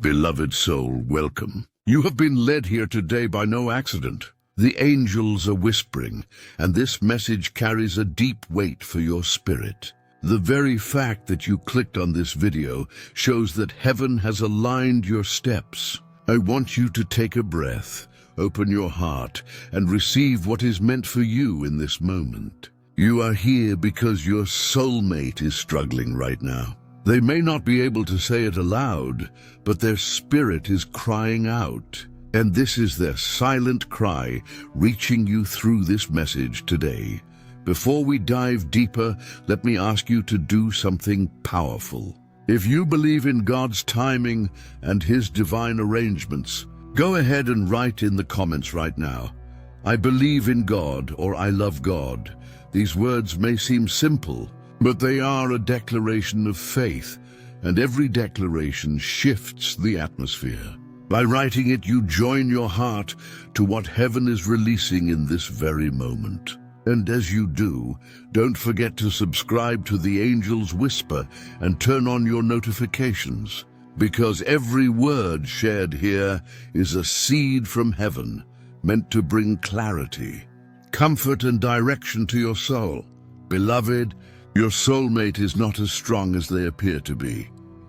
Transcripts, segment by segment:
Beloved soul, welcome. You have been led here today by no accident. The angels are whispering, and this message carries a deep weight for your spirit. The very fact that you clicked on this video shows that heaven has aligned your steps. I want you to take a breath, open your heart, and receive what is meant for you in this moment. You are here because your soulmate is struggling right now. They may not be able to say it aloud, but their spirit is crying out. And this is their silent cry reaching you through this message today. Before we dive deeper, let me ask you to do something powerful. If you believe in God's timing and His divine arrangements, go ahead and write in the comments right now, "I believe in God," or "I love God." These words may seem simple, but they are a declaration of faith, and every declaration shifts the atmosphere. By writing it, you join your heart to what heaven is releasing in this very moment. And as you do, don't forget to subscribe to the Angel's Whisper and turn on your notifications, because every word shared here is a seed from heaven, meant to bring clarity, comfort, and direction to your soul. Beloved, your soulmate is not as strong as they appear to be.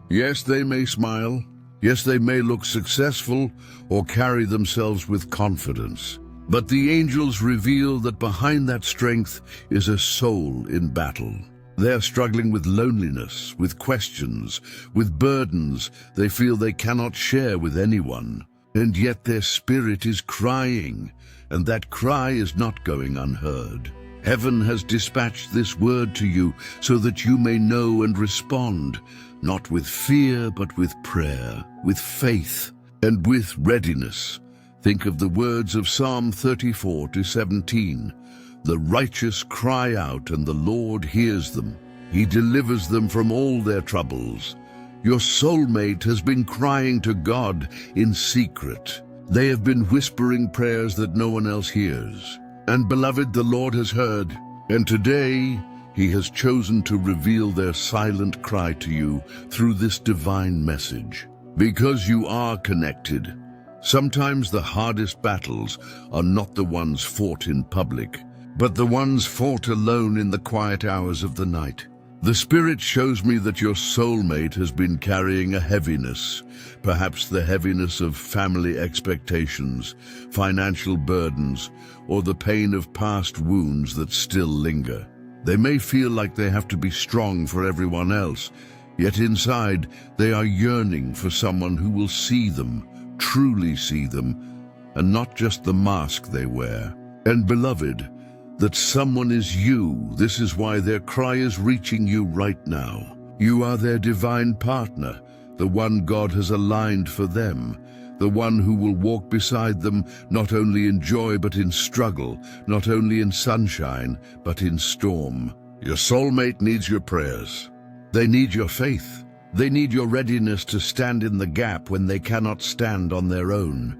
Yes, they may smile. Yes, they may look successful or carry themselves with confidence. But the angels reveal that behind that strength is a soul in battle. They are struggling with loneliness, with questions, with burdens they feel they cannot share with anyone. And yet their spirit is crying, and that cry is not going unheard. Heaven has dispatched this word to you so that you may know and respond, not with fear, but with prayer, with faith, and with readiness. Think of the words of Psalm 34-17. The righteous cry out, and the Lord hears them. He delivers them from all their troubles. Your soulmate has been crying to God in secret. They have been whispering prayers that no one else hears. And beloved, the Lord has heard, and today He has chosen to reveal their silent cry to you through this divine message. Because you are connected, sometimes the hardest battles are not the ones fought in public, but the ones fought alone in the quiet hours of the night. The Spirit shows me that your soulmate has been carrying a heaviness, perhaps the heaviness of family expectations, financial burdens, or the pain of past wounds that still linger. They may feel like they have to be strong for everyone else, yet inside they are yearning for someone who will see them, truly see them, and not just the mask they wear. And beloved, that someone is you. This is why their cry is reaching you right now. You are their divine partner, the one God has aligned for them, the one who will walk beside them not only in joy but in struggle, not only in sunshine but in storm. Your soulmate needs your prayers. They need your faith. They need your readiness to stand in the gap when they cannot stand on their own.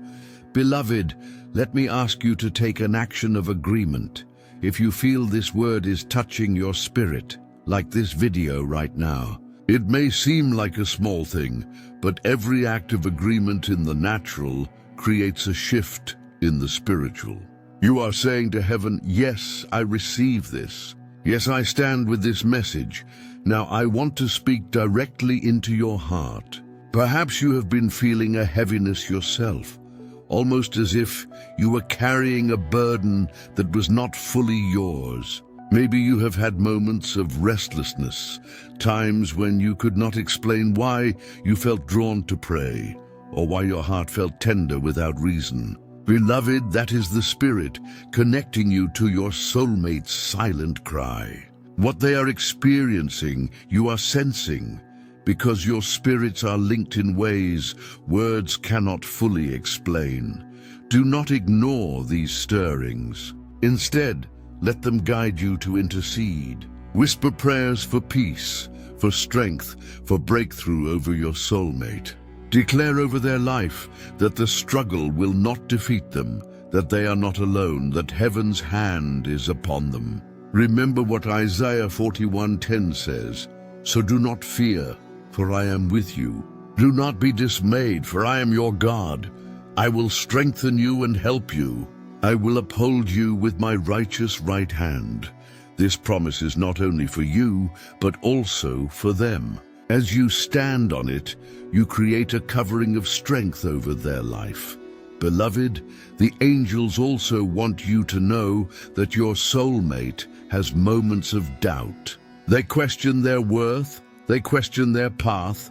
Beloved, let me ask you to take an action of agreement. If you feel this word is touching your spirit, like this video right now, it may seem like a small thing, but every act of agreement in the natural creates a shift in the spiritual. You are saying to heaven, "Yes, I receive this. Yes, I stand with this message. Now I want to speak directly into your heart." Perhaps you have been feeling a heaviness yourself, almost as if you were carrying a burden that was not fully yours. Maybe you have had moments of restlessness, times when you could not explain why you felt drawn to pray, or why your heart felt tender without reason. Beloved, that is the Spirit connecting you to your soulmate's silent cry. What they are experiencing, you are sensing, because your spirits are linked in ways words cannot fully explain. Do not ignore these stirrings. Instead, let them guide you to intercede. Whisper prayers for peace, for strength, for breakthrough over your soulmate. Declare over their life that the struggle will not defeat them, that they are not alone, that heaven's hand is upon them. Remember what Isaiah 41:10 says, "So do not fear, for I am with you. Do not be dismayed, for I am your God. I will strengthen you and help you. I will uphold you with my righteous right hand. This promise is not only for you, but also for them. As you stand on it, you create a covering of strength over their life. Beloved, the angels also want you to know that your soulmate has moments of doubt. They question their worth, they question their path,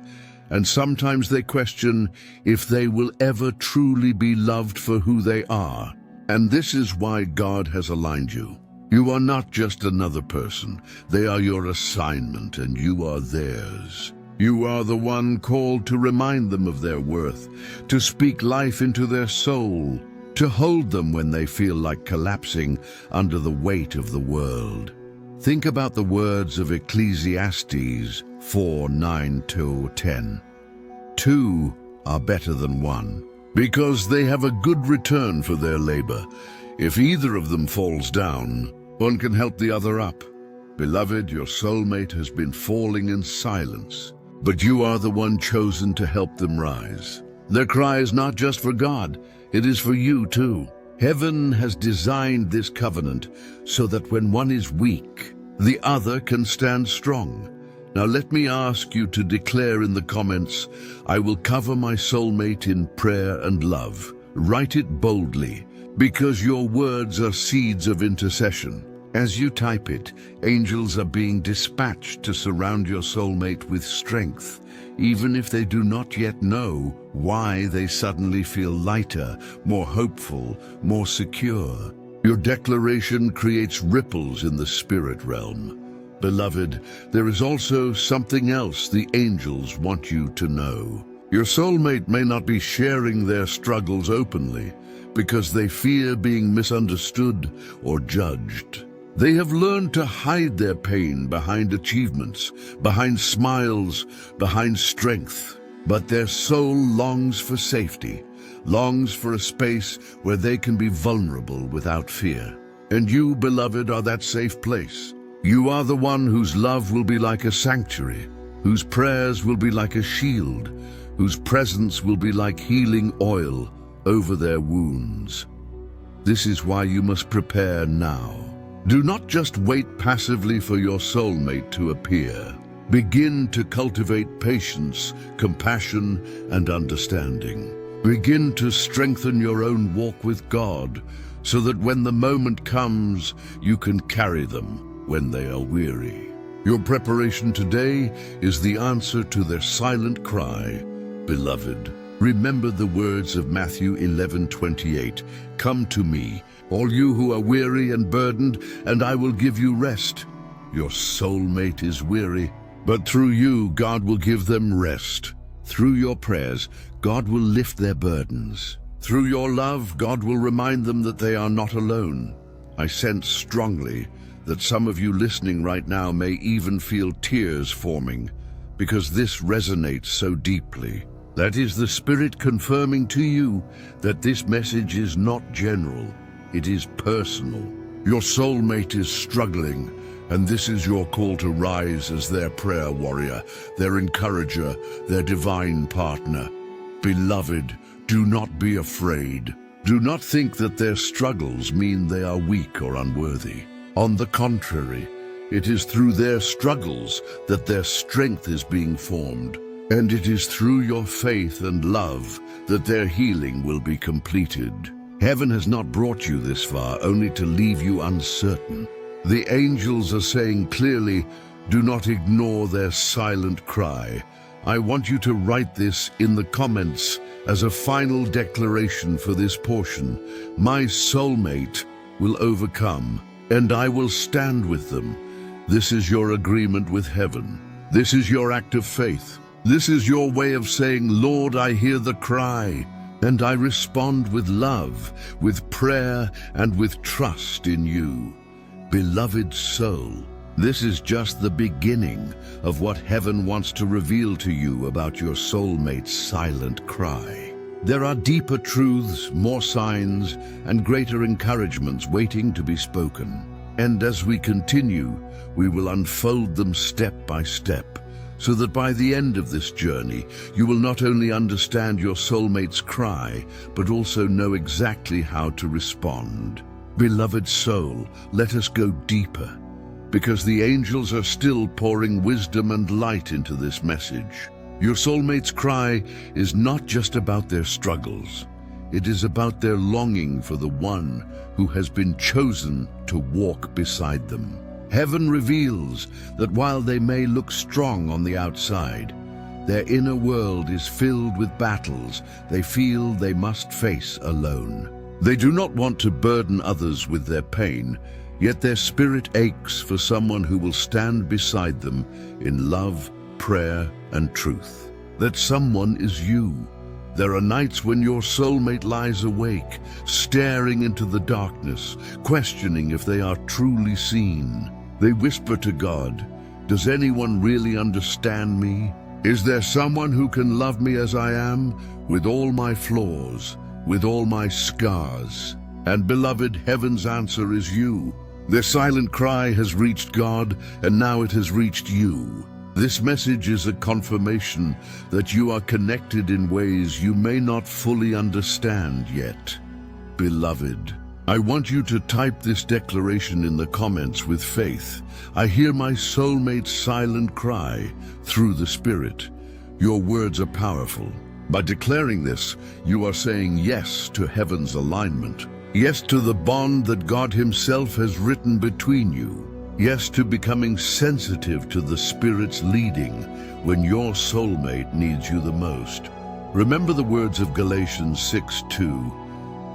and sometimes they question if they will ever truly be loved for who they are. And this is why God has aligned you. You are not just another person. They are your assignment, and you are theirs. You are the one called to remind them of their worth, to speak life into their soul, to hold them when they feel like collapsing under the weight of the world. Think about the words of Ecclesiastes 4:9-10. Two are better than one, because they have a good return for their labor. If either of them falls down, one can help the other up. Beloved, your soulmate has been falling in silence, but you are the one chosen to help them rise. Their cry is not just for God, it is for you too. Heaven has designed this covenant so that when one is weak, the other can stand strong. Now let me ask you to declare in the comments, I will cover my soulmate in prayer and love. Write it boldly, because your words are seeds of intercession. As you type it, angels are being dispatched to surround your soulmate with strength, even if they do not yet know why they suddenly feel lighter, more hopeful, more secure. Your declaration creates ripples in the spirit realm. Beloved, there is also something else the angels want you to know. Your soulmate may not be sharing their struggles openly because they fear being misunderstood or judged. They have learned to hide their pain behind achievements, behind smiles, behind strength. But their soul longs for safety, longs for a space where they can be vulnerable without fear. And you, beloved, are that safe place. You are the one whose love will be like a sanctuary, whose prayers will be like a shield, whose presence will be like healing oil over their wounds. This is why you must prepare now. Do not just wait passively for your soulmate to appear. Begin to cultivate patience, compassion, and understanding. Begin to strengthen your own walk with God so that when the moment comes, you can carry them when they are weary. Your preparation today is the answer to their silent cry. Beloved, remember the words of Matthew 11:28. Come to me, all you who are weary and burdened, and I will give you rest. Your soulmate is weary, but through you, God will give them rest. Through your prayers, God will lift their burdens. Through your love, God will remind them that they are not alone. I sense strongly that some of you listening right now may even feel tears forming, because this resonates so deeply. That is the Spirit confirming to you that this message is not general. It is personal. Your soulmate is struggling, and this is your call to rise as their prayer warrior, their encourager, their divine partner. Beloved, do not be afraid. Do not think that their struggles mean they are weak or unworthy. On the contrary, it is through their struggles that their strength is being formed, and it is through your faith and love that their healing will be completed. Heaven has not brought you this far only to leave you uncertain. The angels are saying clearly, do not ignore their silent cry. I want you to write this in the comments as a final declaration for this portion. My soulmate will overcome, and I will stand with them. This is your agreement with heaven. This is your act of faith. This is your way of saying, Lord, I hear the cry, and I respond with love, with prayer, and with trust in you. Beloved soul, this is just the beginning of what heaven wants to reveal to you about your soulmate's silent cry. There are deeper truths, more signs, and greater encouragements waiting to be spoken. And as we continue, we will unfold them step by step, so that by the end of this journey, you will not only understand your soulmate's cry, but also know exactly how to respond. Beloved soul, let us go deeper, because the angels are still pouring wisdom and light into this message. Your soulmate's cry is not just about their struggles. It is about their longing for the one who has been chosen to walk beside them. Heaven reveals that while they may look strong on the outside, their inner world is filled with battles they feel they must face alone. They do not want to burden others with their pain, yet their spirit aches for someone who will stand beside them in love, prayer, and truth. That someone is you. There are nights when your soulmate lies awake, staring into the darkness, questioning if they are truly seen. They whisper to God, "Does anyone really understand me? Is there someone who can love me as I am, with all my flaws, with all my scars?" And beloved, heaven's answer is you. Their silent cry has reached God, and now it has reached you. This message is a confirmation that you are connected in ways you may not fully understand yet. Beloved, I want you to type this declaration in the comments with faith. I hear my soulmate's silent cry through the Spirit. Your words are powerful. By declaring this, you are saying yes to heaven's alignment. Yes to the bond that God Himself has written between you. Yes to becoming sensitive to the Spirit's leading when your soulmate needs you the most. Remember the words of Galatians 6:2.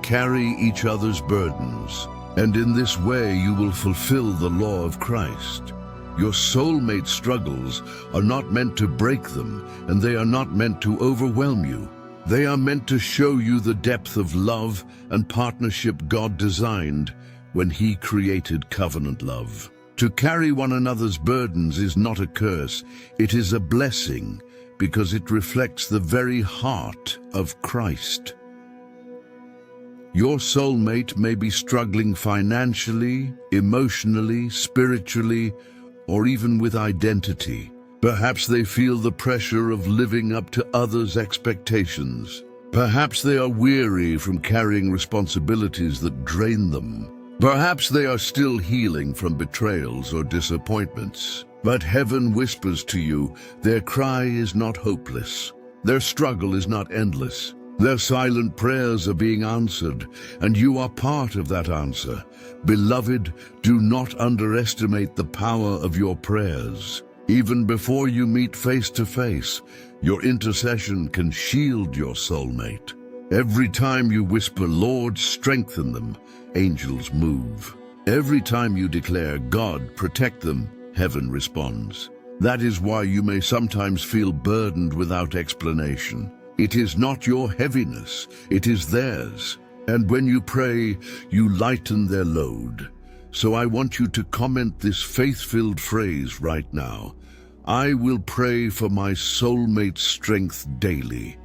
Carry each other's burdens, and in this way you will fulfill the law of Christ. Your soulmate struggles are not meant to break them, and they are not meant to overwhelm you. They are meant to show you the depth of love and partnership God designed when He created covenant love. To carry one another's burdens is not a curse, it is a blessing, because it reflects the very heart of Christ. Your soulmate may be struggling financially, emotionally, spiritually, or even with identity. Perhaps they feel the pressure of living up to others' expectations. Perhaps they are weary from carrying responsibilities that drain them. Perhaps they are still healing from betrayals or disappointments. But heaven whispers to you, their cry is not hopeless. Their struggle is not endless. Their silent prayers are being answered, and you are part of that answer. Beloved, do not underestimate the power of your prayers. Even before you meet face to face, your intercession can shield your soulmate. Every time you whisper, "Lord, strengthen them," angels move. Every time you declare, "God, protect them," heaven responds. That is why you may sometimes feel burdened without explanation. It is not your heaviness, it is theirs. And when you pray, you lighten their load. So I want you to comment this faith-filled phrase right now. I will pray for my soulmate's strength daily.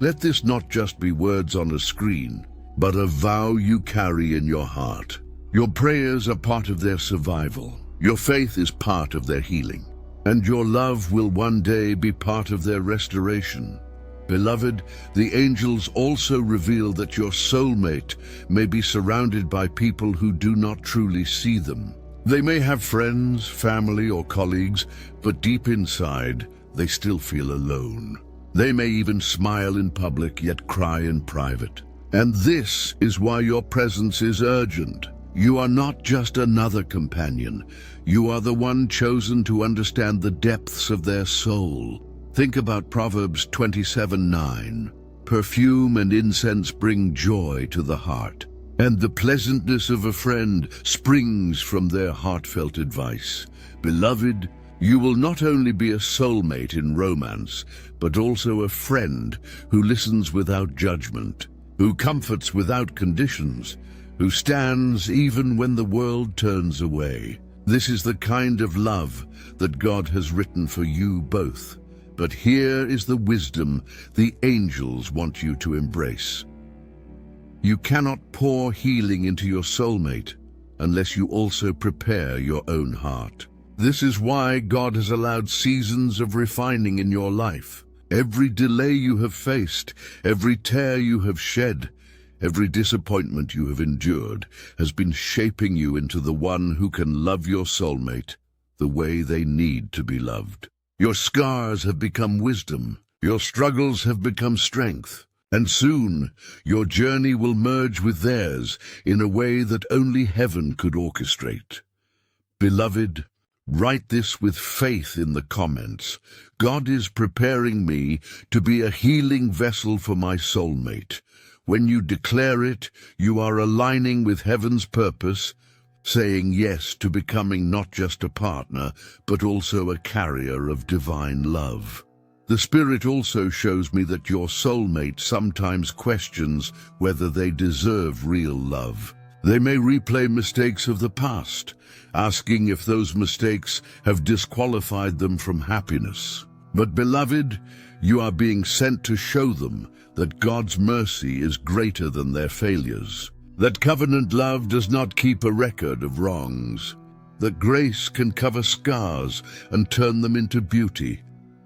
Let this not just be words on a screen, but a vow you carry in your heart. Your prayers are part of their survival. Your faith is part of their healing. And your love will one day be part of their restoration. Beloved, the angels also reveal that your soulmate may be surrounded by people who do not truly see them. They may have friends, family, or colleagues, but deep inside, they still feel alone. They may even smile in public, yet cry in private. And this is why your presence is urgent. You are not just another companion. You are the one chosen to understand the depths of their soul. Think about Proverbs 27:9. Perfume and incense bring joy to the heart, and the pleasantness of a friend springs from their heartfelt advice. Beloved, you will not only be a soulmate in romance, but also a friend who listens without judgment, who comforts without conditions, who stands even when the world turns away. This is the kind of love that God has written for you both. But here is the wisdom the angels want you to embrace. You cannot pour healing into your soulmate unless you also prepare your own heart. This is why God has allowed seasons of refining in your life. Every delay you have faced, every tear you have shed, every disappointment you have endured has been shaping you into the one who can love your soulmate the way they need to be loved. Your scars have become wisdom, your struggles have become strength, and soon your journey will merge with theirs in a way that only heaven could orchestrate. Beloved, write this with faith in the comments. God is preparing me to be a healing vessel for my soulmate. When you declare it, you are aligning with heaven's purpose, saying yes to becoming not just a partner, but also a carrier of divine love. The Spirit also shows me that your soulmate sometimes questions whether they deserve real love. They may replay mistakes of the past, asking if those mistakes have disqualified them from happiness. But beloved, you are being sent to show them that God's mercy is greater than their failures, that covenant love does not keep a record of wrongs, that grace can cover scars and turn them into beauty.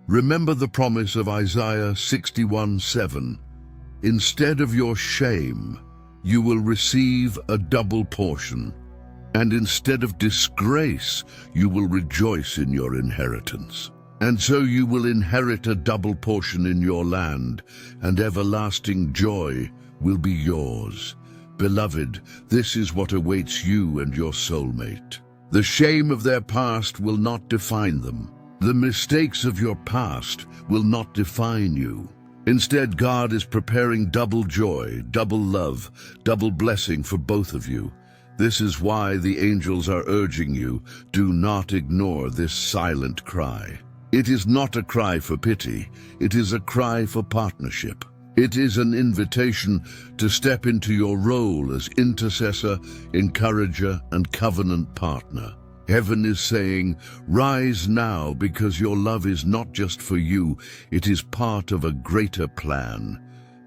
Remember the promise of Isaiah 61:7. Instead of your shame, you will receive a double portion, and instead of disgrace, you will rejoice in your inheritance. And so you will inherit a double portion in your land, and everlasting joy will be yours. Beloved, this is what awaits you and your soulmate. The shame of their past will not define them. The mistakes of your past will not define you. Instead, God is preparing double joy, double love, double blessing for both of you. This is why the angels are urging you, do not ignore this silent cry. It is not a cry for pity, it is a cry for partnership. It is an invitation to step into your role as intercessor, encourager, and covenant partner. Heaven is saying, rise now, because your love is not just for you, it is part of a greater plan.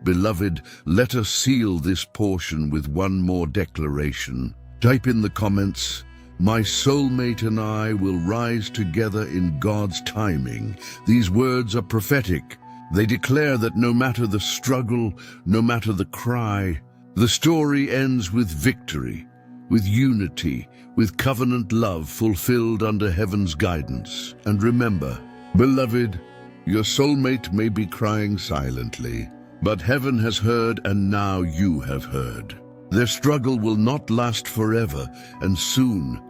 Beloved, let us seal this portion with one more declaration. Type in the comments, my soulmate and I will rise together in God's timing. These words are prophetic. They declare that no matter the struggle, no matter the cry, the story ends with victory, with unity, with covenant love fulfilled under heaven's guidance. And remember, beloved, your soulmate may be crying silently, but heaven has heard, and now you have heard. Their struggle will not last forever, and soon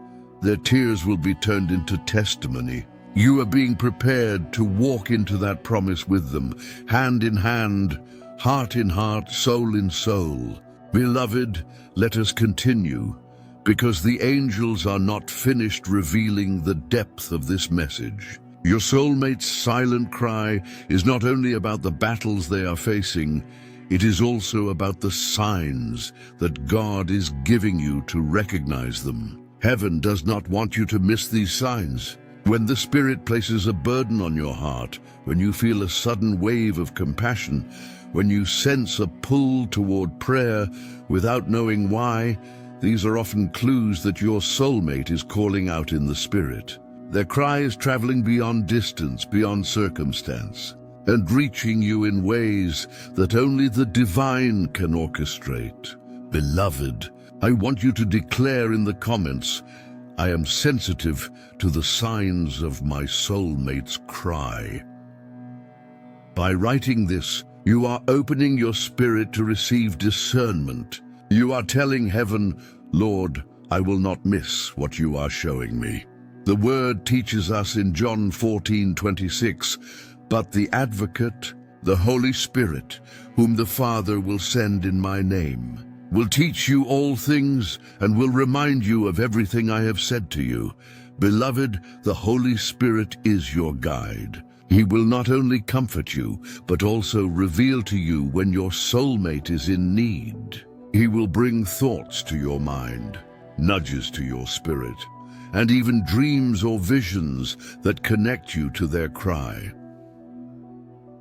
their tears will be turned into testimony. You are being prepared to walk into that promise with them, hand in hand, heart in heart, soul in soul. Beloved, let us continue, because the angels are not finished revealing the depth of this message. Your soulmate's silent cry is not only about the battles they are facing, it is also about the signs that God is giving you to recognize them. Heaven does not want you to miss these signs. When the Spirit places a burden on your heart, when you feel a sudden wave of compassion, when you sense a pull toward prayer without knowing why, these are often clues that your soulmate is calling out in the Spirit. Their cry is traveling beyond distance, beyond circumstance, and reaching you in ways that only the divine can orchestrate. Beloved, I want you to declare in the comments, I am sensitive to the signs of my soulmate's cry. By writing this, you are opening your spirit to receive discernment. You are telling heaven, Lord, I will not miss what you are showing me. The word teaches us in John 14:26, but the Advocate, the Holy Spirit, whom the Father will send in my name, will teach you all things and will remind you of everything I have said to you. Beloved, the Holy Spirit is your guide. He will not only comfort you, but also reveal to you when your soulmate is in need. He will bring thoughts to your mind, nudges to your spirit, and even dreams or visions that connect you to their cry.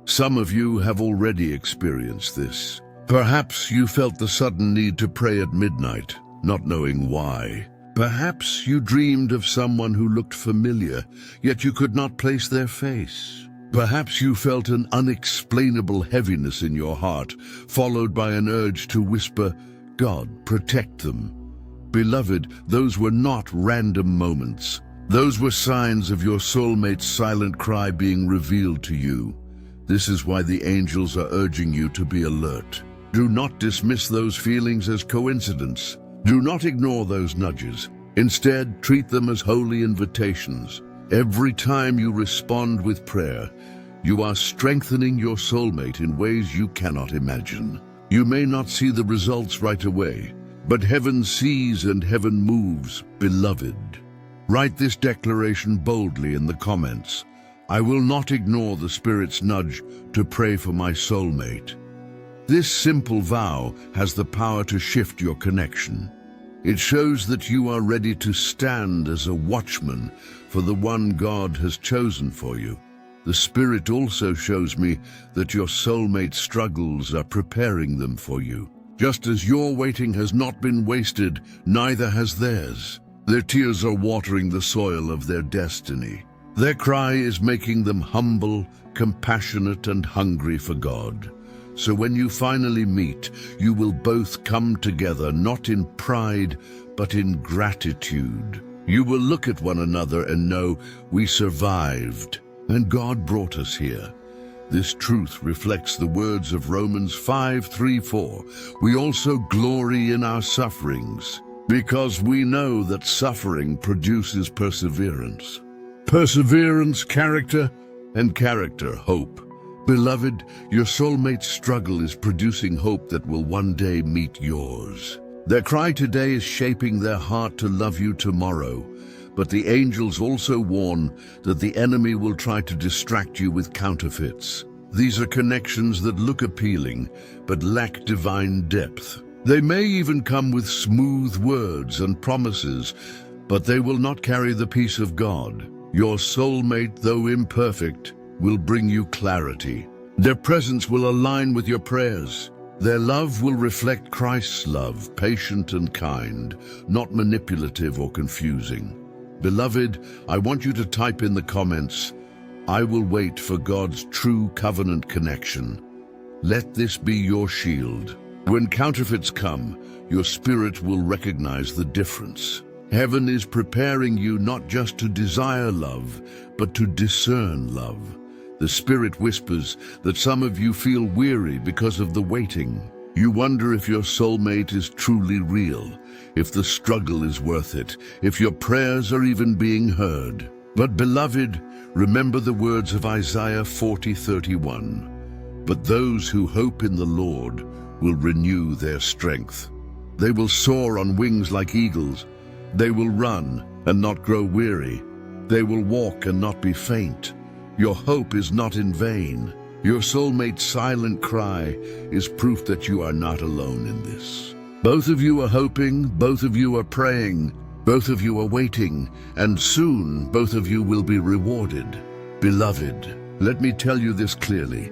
Some of you have already experienced this. Perhaps you felt the sudden need to pray at midnight, not knowing why. Perhaps you dreamed of someone who looked familiar, yet you could not place their face. Perhaps you felt an unexplainable heaviness in your heart, followed by an urge to whisper, "God, protect them." Beloved, those were not random moments. Those were signs of your soulmate's silent cry being revealed to you. This is why the angels are urging you to be alert. Do not dismiss those feelings as coincidence. Do not ignore those nudges. Instead, treat them as holy invitations. Every time you respond with prayer, you are strengthening your soulmate in ways you cannot imagine. You may not see the results right away, but heaven sees and heaven moves, beloved. Write this declaration boldly in the comments. I will not ignore the Spirit's nudge to pray for my soulmate. This simple vow has the power to shift your connection. It shows that you are ready to stand as a watchman for the one God has chosen for you. The Spirit also shows me that your soulmate's struggles are preparing them for you. Just as your waiting has not been wasted, neither has theirs. Their tears are watering the soil of their destiny. Their cry is making them humble, compassionate, and hungry for God. So when you finally meet, you will both come together not in pride, but in gratitude. You will look at one another and know, we survived, and God brought us here. This truth reflects the words of Romans 5:3-4. We also glory in our sufferings, because we know that suffering produces perseverance. Perseverance, character, and character, hope. Beloved, your soulmate's struggle is producing hope that will one day meet yours. Their cry today is shaping their heart to love you tomorrow, but the angels also warn that the enemy will try to distract you with counterfeits. These are connections that look appealing, but lack divine depth. They may even come with smooth words and promises, but they will not carry the peace of God. Your soulmate, though imperfect, will bring you clarity. Their presence will align with your prayers. Their love will reflect Christ's love, patient and kind, not manipulative or confusing. Beloved, I want you to type in the comments, I will wait for God's true covenant connection. Let this be your shield. When counterfeits come, your spirit will recognize the difference. Heaven is preparing you not just to desire love, but to discern love. The Spirit whispers that some of you feel weary because of the waiting. You wonder if your soulmate is truly real, if the struggle is worth it, if your prayers are even being heard. But beloved, remember the words of Isaiah 40:31. But those who hope in the Lord will renew their strength. They will soar on wings like eagles. They will run and not grow weary. They will walk and not be faint. Your hope is not in vain. Your soulmate's silent cry is proof that you are not alone in this. Both of you are hoping, both of you are praying, both of you are waiting, and soon both of you will be rewarded. Beloved, let me tell you this clearly.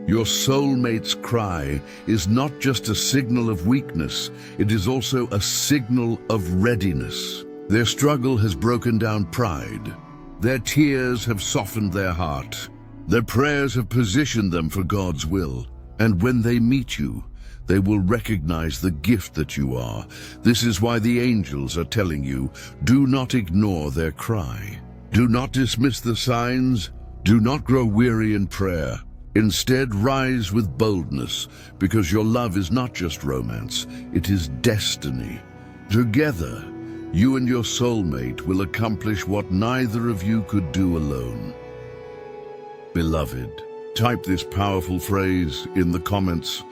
Your soulmate's cry is not just a signal of weakness, it is also a signal of readiness. Their struggle has broken down pride. Their tears have softened their heart. Their prayers have positioned them for God's will. And when they meet you, they will recognize the gift that you are. This is why the angels are telling you, do not ignore their cry. Do not dismiss the signs. Do not grow weary in prayer. Instead, rise with boldness, because your love is not just romance, it is destiny. Together, you and your soulmate will accomplish what neither of you could do alone. Beloved, type this powerful phrase in the comments.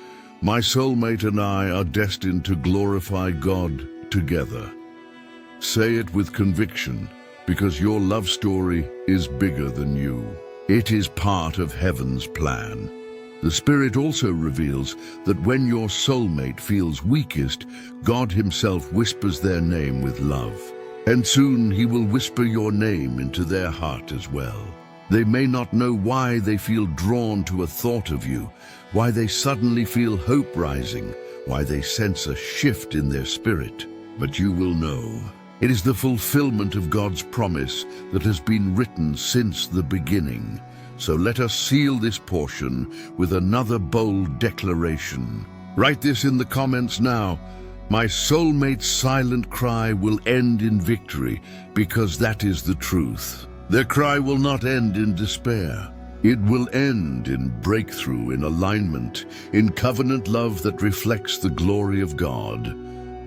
My soulmate and I are destined to glorify God together. Say it with conviction, because your love story is bigger than you. It is part of heaven's plan. The Spirit also reveals that when your soulmate feels weakest, God Himself whispers their name with love. And soon He will whisper your name into their heart as well. They may not know why they feel drawn to a thought of you, why they suddenly feel hope rising, why they sense a shift in their spirit. But you will know. It is the fulfillment of God's promise that has been written since the beginning. So let us seal this portion with another bold declaration. Write this in the comments now. My soulmate's silent cry will end in victory, because that is the truth. Their cry will not end in despair. It will end in breakthrough, in alignment, in covenant love that reflects the glory of God.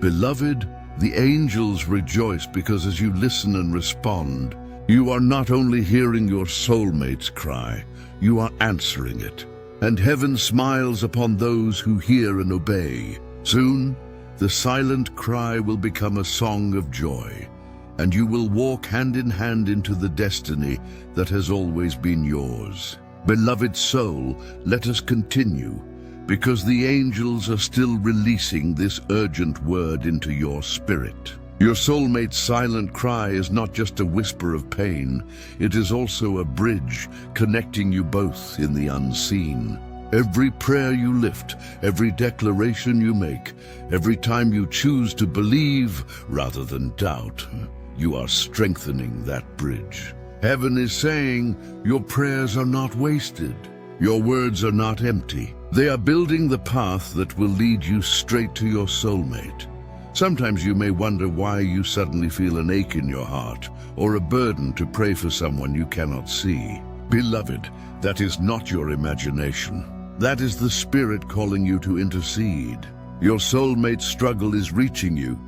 Beloved, the angels rejoice because as you listen and respond, you are not only hearing your soulmate's cry, you are answering it. And heaven smiles upon those who hear and obey. Soon, the silent cry will become a song of joy, and you will walk hand in hand into the destiny that has always been yours. Beloved soul, let us continue, because the angels are still releasing this urgent word into your spirit. Your soulmate's silent cry is not just a whisper of pain, it is also a bridge connecting you both in the unseen. Every prayer you lift, every declaration you make, every time you choose to believe rather than doubt, you are strengthening that bridge. Heaven is saying, your prayers are not wasted. Your words are not empty. They are building the path that will lead you straight to your soulmate. Sometimes you may wonder why you suddenly feel an ache in your heart, or a burden to pray for someone you cannot see. Beloved, that is not your imagination. That is the Spirit calling you to intercede. Your soulmate's struggle is reaching you,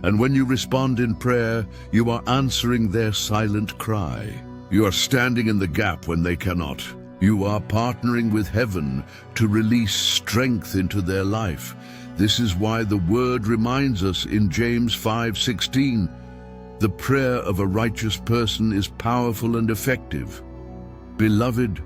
and when you respond in prayer, you are answering their silent cry. You are standing in the gap when they cannot. You are partnering with heaven to release strength into their life. This is why the Word reminds us in James 5:16, the prayer of a righteous person is powerful and effective. Beloved,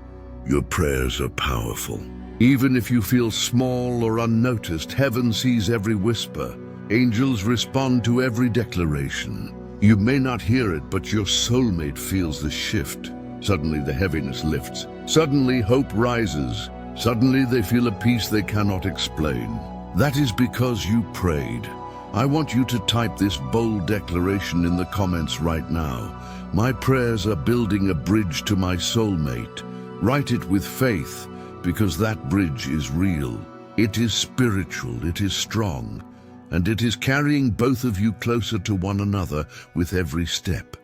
your prayers are powerful. Even if you feel small or unnoticed, heaven sees every whisper. Angels respond to every declaration. You may not hear it, but your soulmate feels the shift. Suddenly the heaviness lifts. Suddenly hope rises. Suddenly they feel a peace they cannot explain. That is because you prayed. I want you to type this bold declaration in the comments right now. My prayers are building a bridge to my soulmate. Write it with faith, because that bridge is real. It is spiritual, it is strong, and it is carrying both of you closer to one another with every step.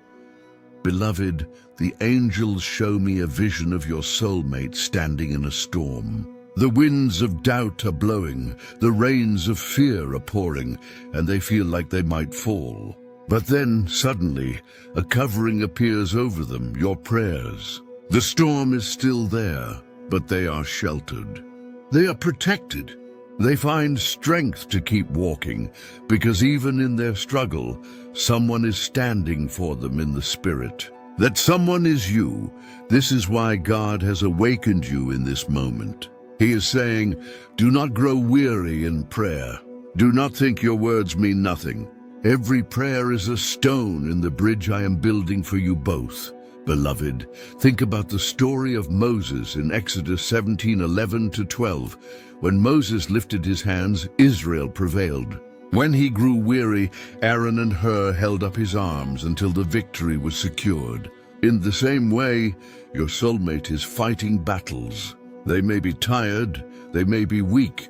Beloved, the angels show me a vision of your soulmate standing in a storm. The winds of doubt are blowing, the rains of fear are pouring, and they feel like they might fall. But then, suddenly, a covering appears over them, your prayers. The storm is still there, but they are sheltered. They are protected. They find strength to keep walking, because even in their struggle, someone is standing for them in the Spirit. That someone is you. This is why God has awakened you in this moment. He is saying, do not grow weary in prayer. Do not think your words mean nothing. Every prayer is a stone in the bridge I am building for you both. Beloved, think about the story of Moses in Exodus 17:11-12. When Moses lifted his hands, Israel prevailed. When he grew weary, Aaron and Hur held up his arms until the victory was secured. In the same way, your soulmate is fighting battles. They may be tired, they may be weak,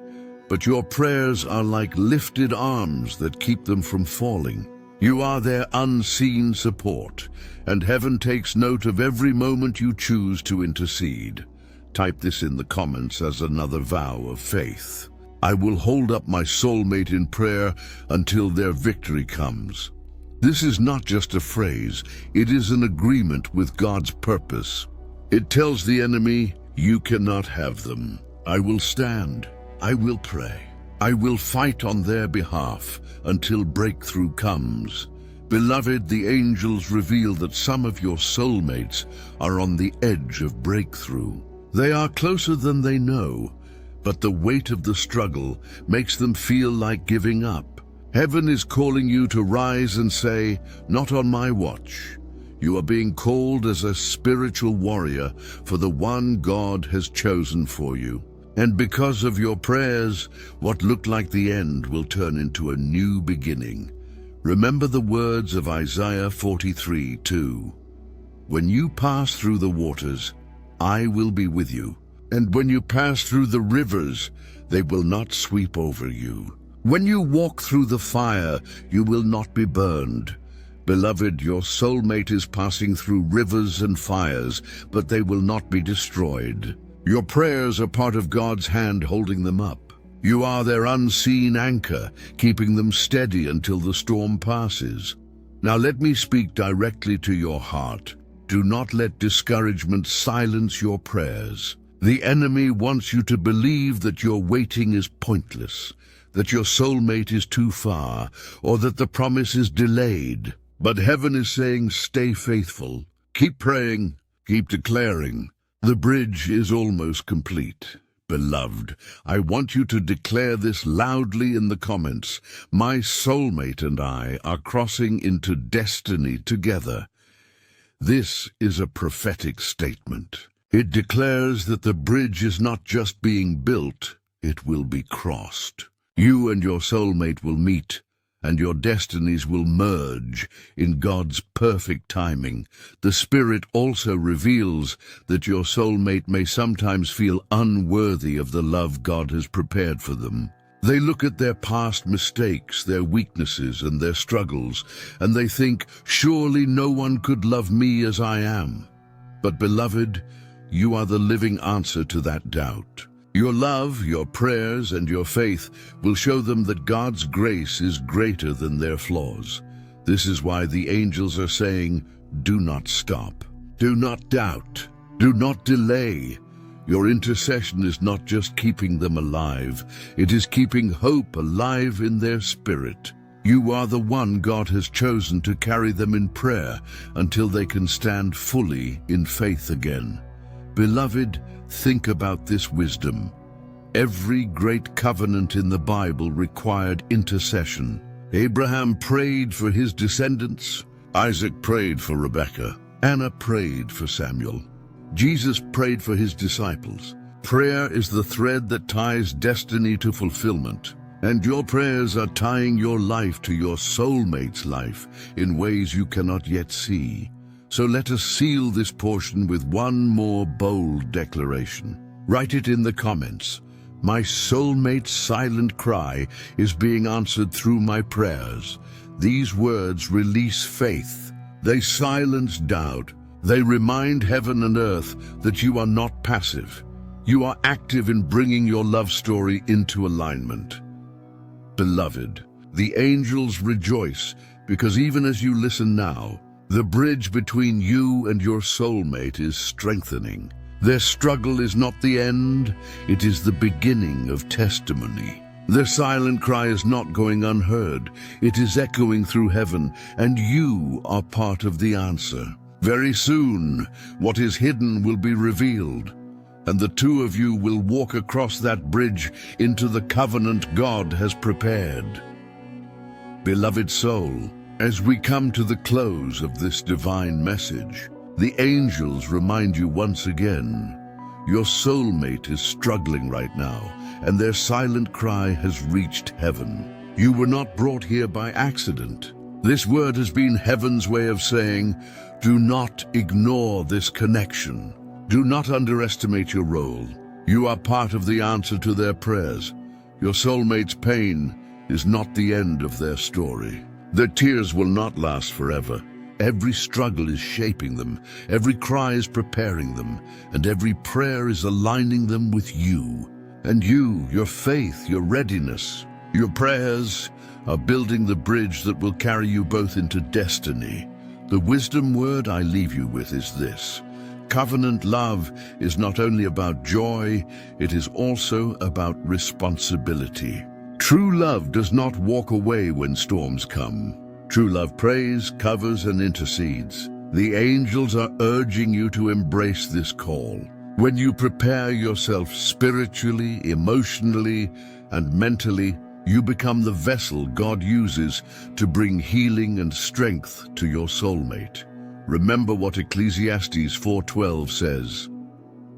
but your prayers are like lifted arms that keep them from falling. You are their unseen support, and heaven takes note of every moment you choose to intercede. Type this in the comments as another vow of faith. I will hold up my soulmate in prayer until their victory comes. This is not just a phrase, it is an agreement with God's purpose. It tells the enemy, you cannot have them. I will stand. I will pray. I will fight on their behalf until breakthrough comes. Beloved, the angels reveal that some of your soulmates are on the edge of breakthrough. They are closer than they know, but the weight of the struggle makes them feel like giving up. Heaven is calling you to rise and say, not on my watch. You are being called as a spiritual warrior for the one God has chosen for you. And because of your prayers, what looked like the end will turn into a new beginning. Remember the words of Isaiah 43:2. When you pass through the waters, I will be with you. And when you pass through the rivers, they will not sweep over you. When you walk through the fire, you will not be burned. Beloved, your soulmate is passing through rivers and fires, but they will not be destroyed. Your prayers are part of God's hand holding them up. You are their unseen anchor, keeping them steady until the storm passes. Now let me speak directly to your heart. Do not let discouragement silence your prayers. The enemy wants you to believe that your waiting is pointless, that your soulmate is too far, or that the promise is delayed. But heaven is saying, stay faithful. Keep praying, keep declaring. The bridge is almost complete. Beloved, I want you to declare this loudly in the comments. My soulmate and I are crossing into destiny together. This is a prophetic statement. It declares that the bridge is not just being built, it will be crossed. You and your soulmate will meet, and your destinies will merge in God's perfect timing. The Spirit also reveals that your soulmate may sometimes feel unworthy of the love God has prepared for them. They look at their past mistakes, their weaknesses, and their struggles, and they think, surely no one could love me as I am. But beloved, you are the living answer to that doubt. Your love, your prayers, and your faith will show them that God's grace is greater than their flaws. This is why the angels are saying, do not stop. Do not doubt. Do not delay. Your intercession is not just keeping them alive, it is keeping hope alive in their spirit. You are the one God has chosen to carry them in prayer until they can stand fully in faith again. Beloved, think about this wisdom. Every great covenant in the Bible required intercession. Abraham prayed for his descendants. Isaac prayed for Rebekah. Anna prayed for Samuel. Jesus prayed for his disciples. Prayer is the thread that ties destiny to fulfillment. And your prayers are tying your life to your soulmate's life in ways you cannot yet see. So let us seal this portion with one more bold declaration. Write it in the comments. My soulmate's silent cry is being answered through my prayers. These words release faith. They silence doubt. They remind heaven and earth that you are not passive. You are active in bringing your love story into alignment. Beloved, the angels rejoice because even as you listen now, the bridge between you and your soulmate is strengthening. Their struggle is not the end, it is the beginning of testimony. Their silent cry is not going unheard, it is echoing through heaven, and you are part of the answer. Very soon, what is hidden will be revealed, and the two of you will walk across that bridge into the covenant God has prepared. Beloved soul, as we come to the close of this divine message, the angels remind you once again, your soulmate is struggling right now, and their silent cry has reached heaven. You were not brought here by accident. This word has been heaven's way of saying, do not ignore this connection. Do not underestimate your role. You are part of the answer to their prayers. Your soulmate's pain is not the end of their story. Their tears will not last forever. Every struggle is shaping them, every cry is preparing them, and every prayer is aligning them with you. And you, your faith, your readiness, your prayers are building the bridge that will carry you both into destiny. The wisdom word I leave you with is this. Covenant love is not only about joy, it is also about responsibility. True love does not walk away when storms come. True love prays, covers, and intercedes. The angels are urging you to embrace this call. When you prepare yourself spiritually, emotionally, and mentally, you become the vessel God uses to bring healing and strength to your soulmate. Remember what Ecclesiastes 4:12 says,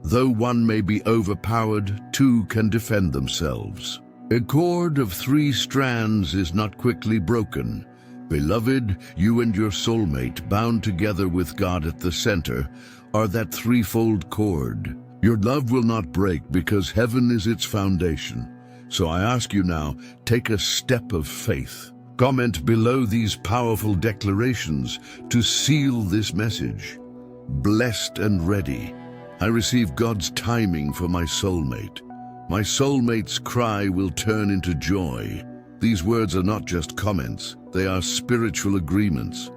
though one may be overpowered, two can defend themselves. A cord of 3 strands is not quickly broken, Beloved, you and your soulmate, bound together with God at the center, are that threefold cord. Your love will not break because heaven is its foundation. So I ask you now, take a step of faith. Comment below these powerful declarations to seal this message. Blessed and ready. I receive God's timing for my soulmate. My soulmate's cry will turn into joy. These words are not just comments, they are spiritual agreements.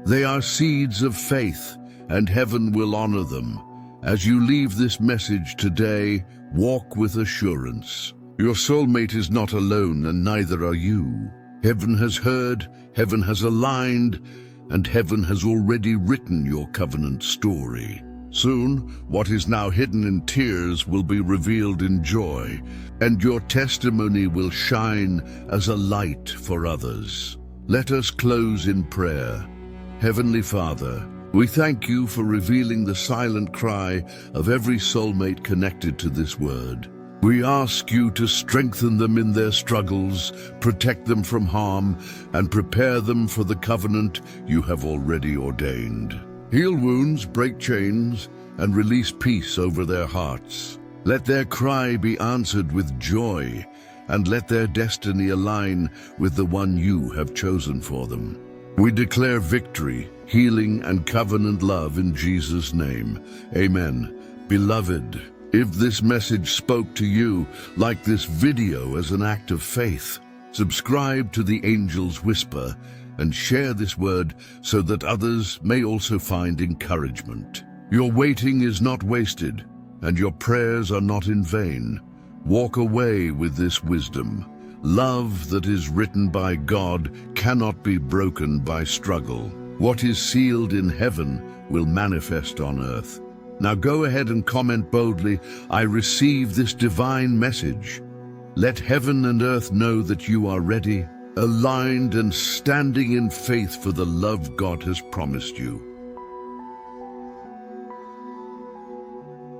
They are seeds of faith, and heaven will honor them. As you leave this message today, walk with assurance. Your soulmate is not alone, and neither are you. Heaven has heard, heaven has aligned, and heaven has already written your covenant story. Soon, what is now hidden in tears will be revealed in joy, and your testimony will shine as a light for others. Let us close in prayer. Heavenly Father, we thank you for revealing the silent cry of every soulmate connected to this word. We ask you to strengthen them in their struggles, protect them from harm, and prepare them for the covenant you have already ordained. Heal wounds, break chains, and release peace over their hearts. Let their cry be answered with joy, and let their destiny align with the one you have chosen for them. We declare victory, healing, and covenant love in Jesus' name. Amen. Beloved, if this message spoke to you, like this video as an act of faith, subscribe to the Angel's Whisper and share this word so that others may also find encouragement. Your waiting is not wasted, and your prayers are not in vain. Walk away with this wisdom. Love that is written by God cannot be broken by struggle. What is sealed in heaven will manifest on earth. Now go ahead and comment boldly, I receive this divine message. Let heaven and earth know that you are ready, aligned, and standing in faith for the love God has promised you.